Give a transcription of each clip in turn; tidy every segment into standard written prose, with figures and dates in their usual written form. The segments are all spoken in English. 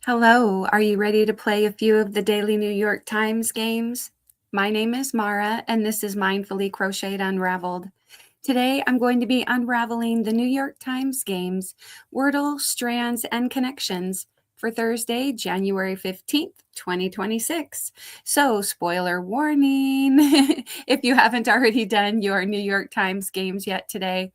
Hello, are you ready to play a few of the daily New York Times games? My name is Mara, and this is Mindfully Crocheted Unraveled. Today, I'm going to be unraveling the New York Times games, Wordle, Strands, and Connections for Thursday, January 15th, 2026. So, spoiler warning, if you haven't already done your New York Times games yet today,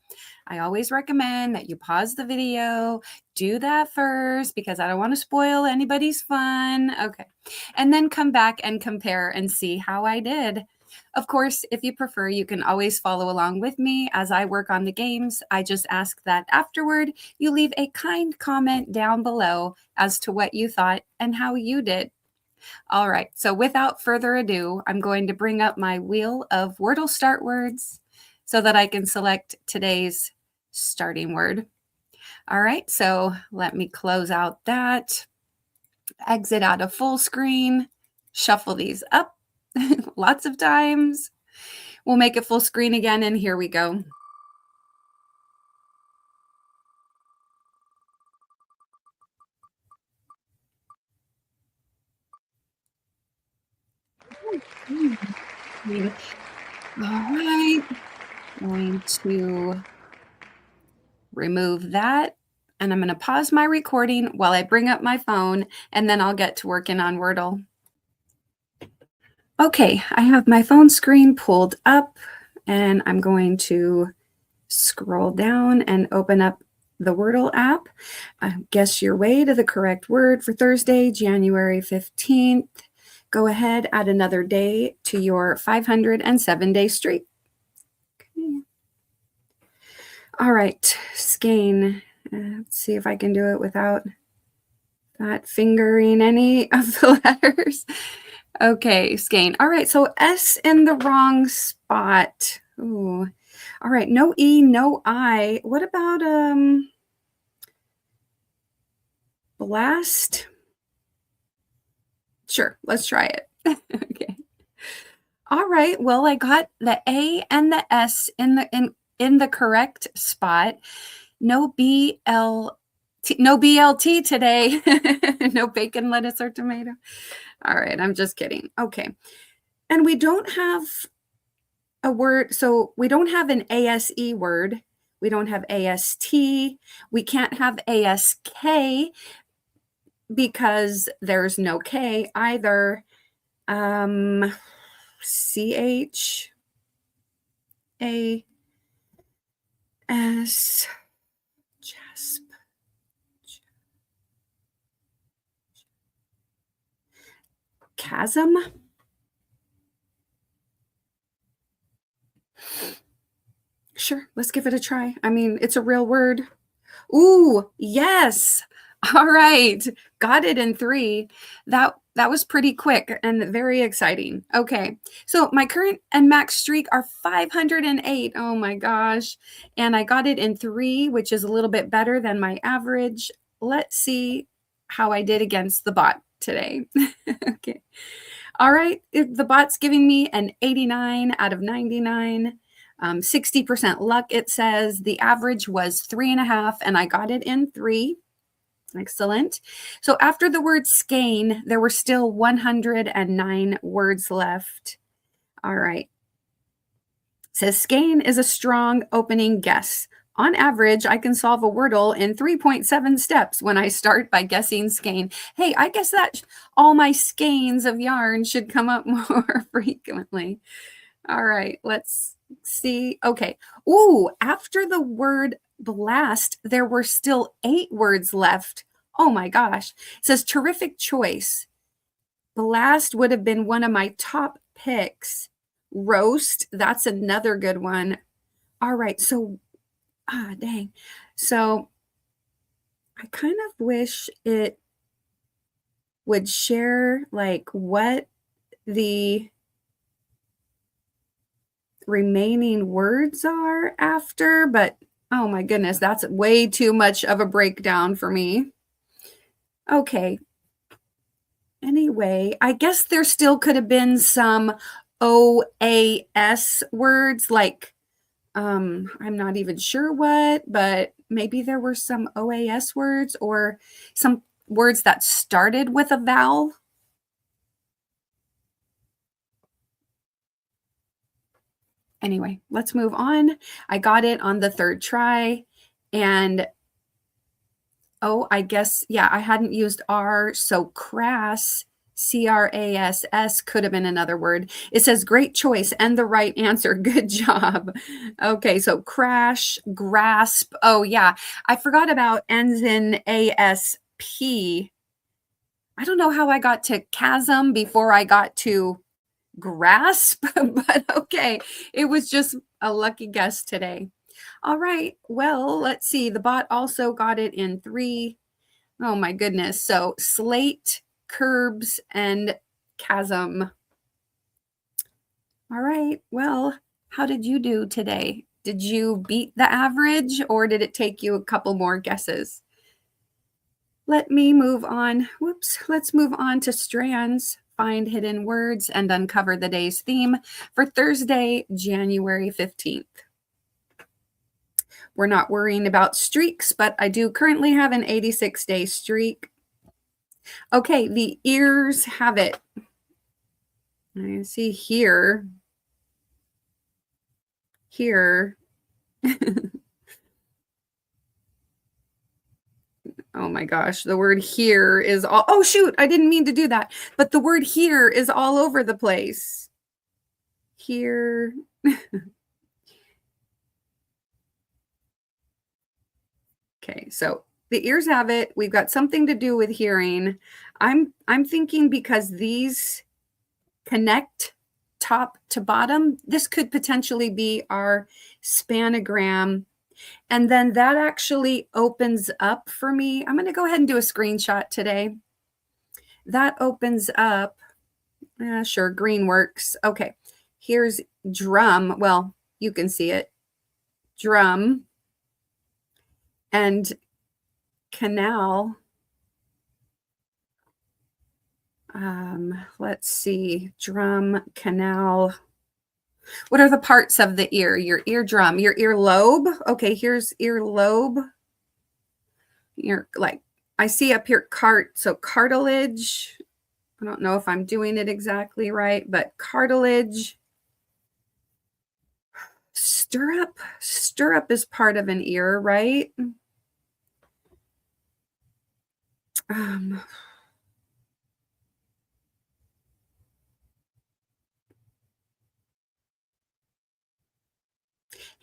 I always recommend that you pause the video, do that first because I don't want to spoil anybody's fun. Okay. And then come back and compare and see how I did. Of course, if you prefer, you can always follow along with me as I work on the games. I just ask that afterward you leave a kind comment down below as to what you thought and how you did. All right, so without further ado, I'm going to bring up my wheel of Wordle start words so that I can select today's starting word. All right, so let me close out that, exit out of full screen, shuffle these up lots of times. We'll make it full screen again, and here we go. All right, going to remove that, and I'm going to pause my recording while I bring up my phone, and then I'll get to working on Wordle. Okay, I have my phone screen pulled up, and I'm going to scroll down and open up the Wordle app. Guess your way to the correct word for Thursday, January 15th. Go ahead, add another day to your 507-day streak. Okay. All right, skein. Let's see if I can do it without that fingering any of the letters. Okay, skein. All right, so S in the wrong spot. Ooh. All right, no E, no I. What about blast? Sure, let's try it. Okay. All right, well, I got the A and the S in the correct spot. No BLT today. No bacon, lettuce, or tomato. All right, I'm just kidding. Okay. And we don't have a word, so we don't have an ASE word. We don't have AST. We can't have ASK because there's no K either. CH A S Jasp. Chasm. Sure, let's give it a try. I mean, it's a real word. Ooh, yes. All right. Got it in 3. That was pretty quick and very exciting. Okay. So my current and max streak are 508. Oh my gosh. And I got it in 3, which is a little bit better than my average. Let's see how I did against the bot today. Okay. All right. The bot's giving me an 89 out of 99. 60% luck, it says. The average was 3.5, and I got it in 3. Excellent. So after the word skein, there were still 109 words left. All right. It says skein is a strong opening guess. On average, I can solve a Wordle in 3.7 steps when I start by guessing skein. Hey, I guess that all my skeins of yarn should come up more frequently. All right, let's see. Okay. Ooh, after the word blast, there were still 8 words left. Oh my gosh. It says terrific choice. Blast would have been one of my top picks. Roast, that's another good one. All right, so dang. So I kind of wish it would share like what the remaining words are after, but oh my goodness, that's way too much of a breakdown for me. Okay. Anyway, I guess there still could have been some OAS words like I'm not even sure what, but maybe there were some OAS words or some words that started with a vowel? Anyway, let's move on. I got it on the third try. And oh, I guess, yeah, I hadn't used R, so crass, C-R-A-S-S could have been another word. It says great choice and the right answer. Good job. Okay, so crash, grasp. Oh, yeah, I forgot about ends in A-S-P. I don't know how I got to chasm before I got to grasp, but okay, it was just a lucky guess today. All right, well, let's see. The bot also got it in 3. Oh my goodness. So slate, curbs, and chasm. All right, well, how did you do today? Did you beat the average or did it take you a couple more guesses? Let me move on. Whoops. Let's move on to strands, find hidden words, and uncover the day's theme for Thursday, January 15th. We're not worrying about streaks, but I do currently have an 86-day streak. Okay, the ears have it. I see here. Here. Oh my gosh, the word here is all, oh shoot, I didn't mean to do that. But the word here is all over the place. Here. Okay, so the ears have it. We've got something to do with hearing. I'm thinking because these connect top to bottom, this could potentially be our spanogram. And then that actually opens up for me. I'm going to go ahead and do a screenshot today. That opens up. Sure, green works. Okay, here's drum. Well, you can see it. Drum and canal. Let's see. Drum, canal. What are the parts of the ear? Your eardrum, your earlobe. Okay, here's earlobe. You're like, I see up here so cartilage. I don't know if I'm doing it exactly right, but cartilage. Stirrup. Stirrup is part of an ear, right?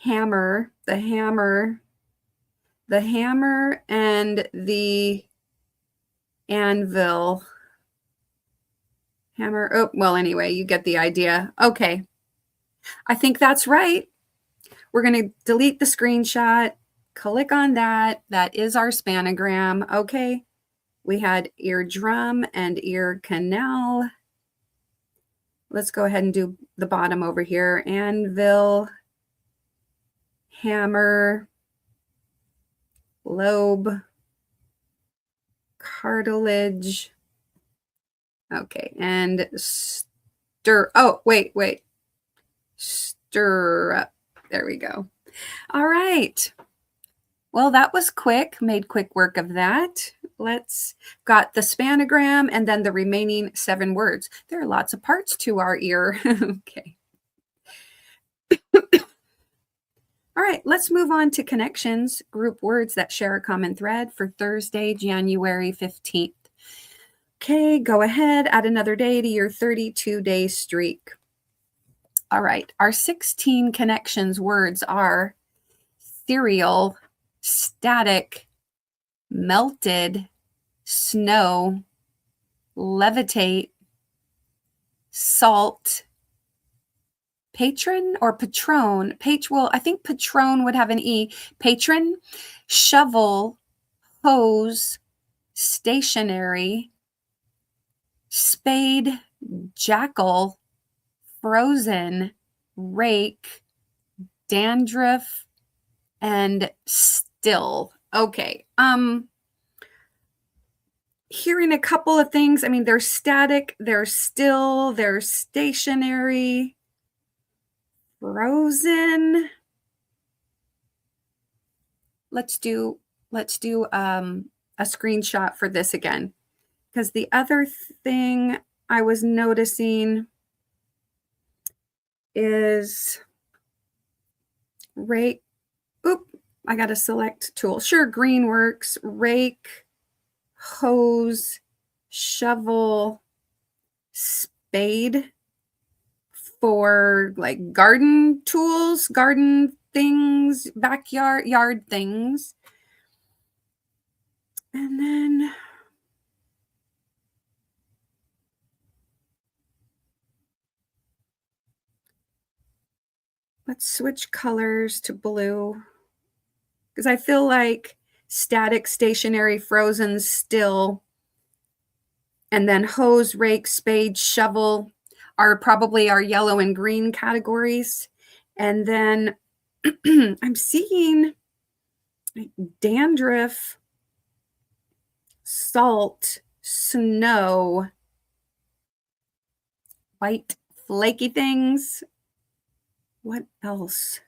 Hammer, the hammer and the anvil. Hammer. Oh, well, anyway, you get the idea. Okay. I think that's right. We're going to delete the screenshot. Click on that. That is our spanogram. Okay. We had eardrum and ear canal. Let's go ahead and do the bottom over here. Anvil, hammer, lobe, cartilage. Okay, and oh, wait. Stirrup. There we go. All right. Well, that was quick. Made quick work of that. Let's got the spanogram and then the remaining 7 words. There are lots of parts to our ear. Okay. All right, let's move on to connections, group words that share a common thread for Thursday, January 15th. Okay, go ahead, add another day to your 32-day streak. All right, our 16 connections words are cereal, static, melted, snow, levitate, salt, patron or patron. Well, I think patron would have an E. Patron, shovel, hose, stationary, spade, jackal, frozen, rake, dandruff, and still. Okay. Hearing a couple of things. I mean, there's static, there's still, there's stationary, frozen. Let's do a a screenshot for this again. Because the other thing I was noticing is rake. Oop, I got to select tool. Sure, green works. Rake, hose, shovel, spade for like garden tools, garden things, backyard, yard things. And then let's switch colors to blue. Because I feel like static, stationary, frozen, still, and then hose, rake, spade, shovel are probably our yellow and green categories. And then I'm seeing dandruff, salt, snow, white flaky things. What else?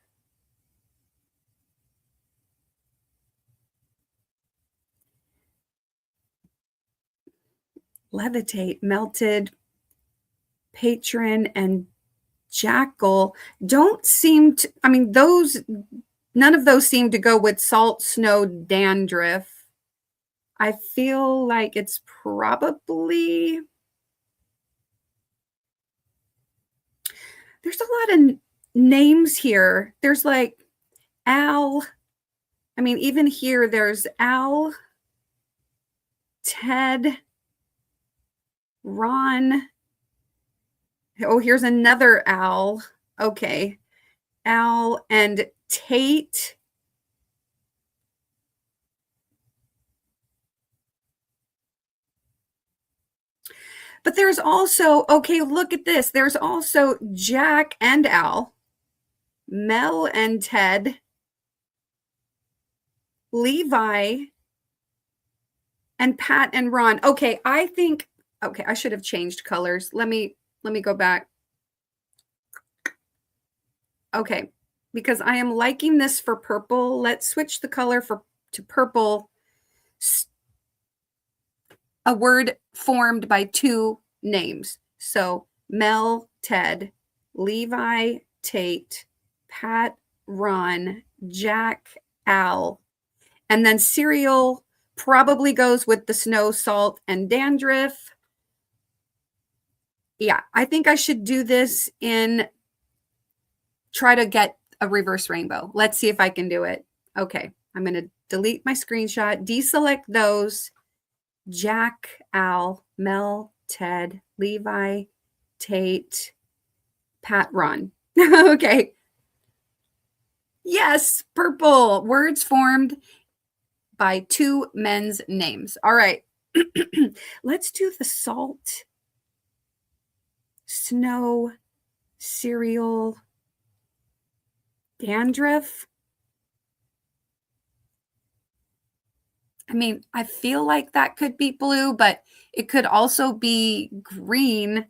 Levitate, melted, patron, and jackal don't seem to, I mean, none of those seem to go with salt, snow, dandruff. I feel like it's probably, there's a lot of names here. There's like Al. I mean, even here, there's Al, Ted, Ron. Oh, here's another Al. Okay. Al and Tate. But there's also, okay, look at this. There's also Jack and Al, Mel and Ted, Levi, and Pat and Ron. Okay, I think, okay, I should have changed colors. Let me go back. Okay, because I am liking this for purple. Let's switch the color to purple. A word formed by two names. So Mel, Ted, Levi, Tate, Pat, Ron, Jack, Al. And then cereal probably goes with the snow, salt, and dandruff. Yeah, I think I should do this try to get a reverse rainbow. Let's see if I can do it. Okay, I'm going to delete my screenshot, deselect those. Jack, Al, Mel, Ted, Levi, Tate, Pat, Ron. Okay. Yes, purple. Words formed by two men's names. All right. Let's do the salt, snow, cereal, dandruff. I mean, I feel like that could be blue, but it could also be green.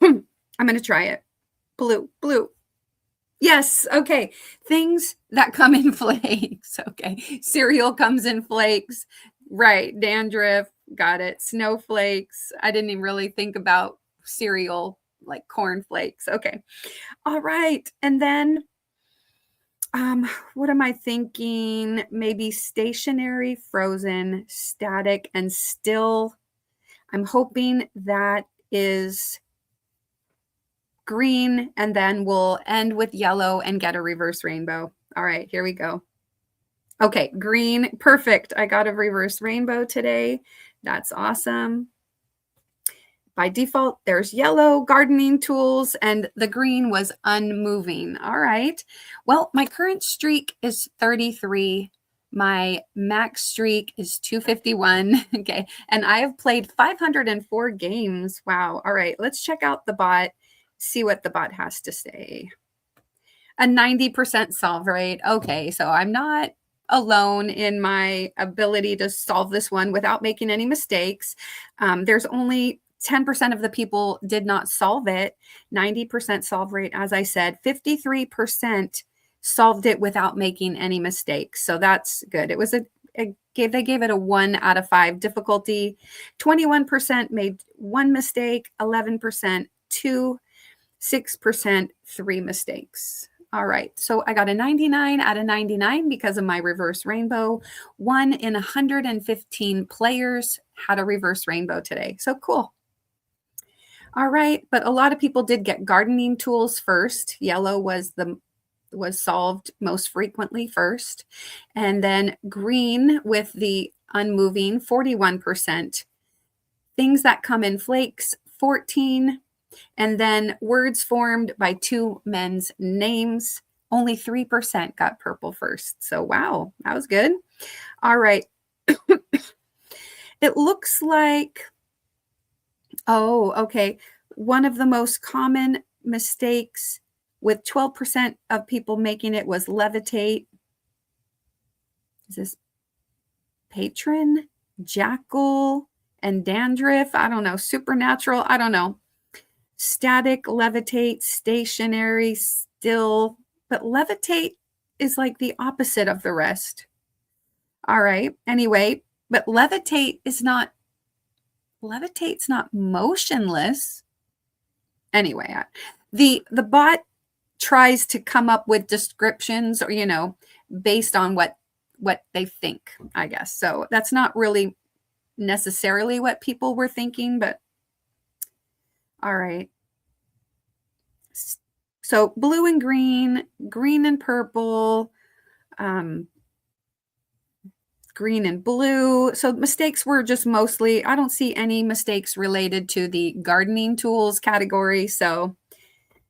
I'm going to try it. Blue. Yes. Okay. Things that come in flakes. Okay. Cereal comes in flakes. Right. Dandruff. Got it. Snowflakes. I didn't even really think about cereal like cornflakes. Okay. All right. And then what am I thinking? Maybe stationary, frozen, static, and still. I'm hoping that is green, and then we'll end with yellow and get a reverse rainbow. All right, here we go. Okay, green, perfect. I got a reverse rainbow today. That's awesome. By default, there's yellow, gardening tools, and the green was unmoving. All right. Well, my current streak is 33. My max streak is 251. Okay. And I have played 504 games. Wow. All right. Let's check out the bot, see what the bot has to say. A 90% solve rate. Okay. So I'm not alone in my ability to solve this one without making any mistakes. There's only 10% of the people did not solve it. 90% solve rate, as I said. 53% solved it without making any mistakes. So that's good. It was they gave it a 1 out of 5 difficulty. 21% made 1 mistake, 11% 2, 6% 3 mistakes. All right, so I got a 99 out of 99 because of my reverse rainbow. 1 in 115 players had a reverse rainbow today. So cool. All right, but a lot of people did get gardening tools first. Yellow was solved most frequently first. And then green with the unmoving, 41%. Things that come in flakes, 14. And then words formed by 2 men's names, only 3% got purple first. So wow, that was good. All right. It looks like, oh, okay. One of the most common mistakes with 12% of people making it was levitate. Is this patron, jackal, and dandruff? I don't know. Supernatural? I don't know. Static, levitate, stationary, still. But levitate is like the opposite of the rest. All right. Anyway, but levitate's not motionless. Anyway, the bot tries to come up with descriptions or, based on what they think, I guess. So that's not really necessarily what people were thinking, but all right. So blue and green, green and purple, green and blue. So mistakes were just mostly, I don't see any mistakes related to the gardening tools category. So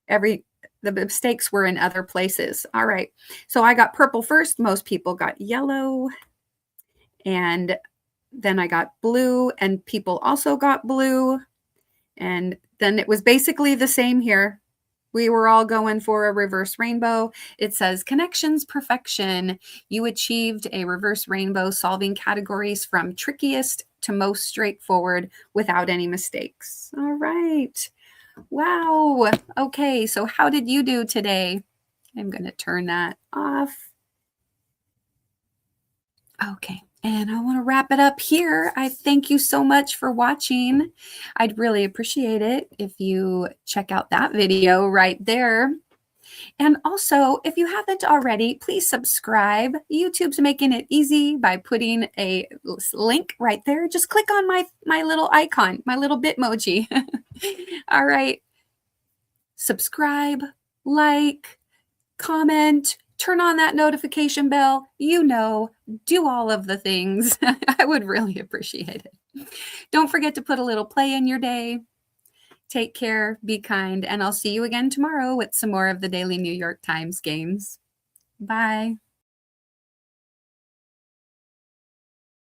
the mistakes were in other places. All right. So I got purple first. Most people got yellow. And then I got blue, and people also got blue. And then it was basically the same here. We were all going for a reverse rainbow. It says connections perfection. You achieved a reverse rainbow, solving categories from trickiest to most straightforward without any mistakes. All right. Wow. Okay. So how did you do today? I'm going to turn that off. Okay. And I want to wrap it up here. I thank you so much for watching. I'd really appreciate it if you check out that video right there. And also, if you haven't already, please subscribe. YouTube's making it easy by putting a link right there. Just click on my little icon, my little Bitmoji. All right. Subscribe, like, comment, turn on that notification bell, do all of the things. I would really appreciate it. Don't forget to put a little play in your day. Take care, be kind, and I'll see you again tomorrow with some more of the Daily New York Times games. Bye.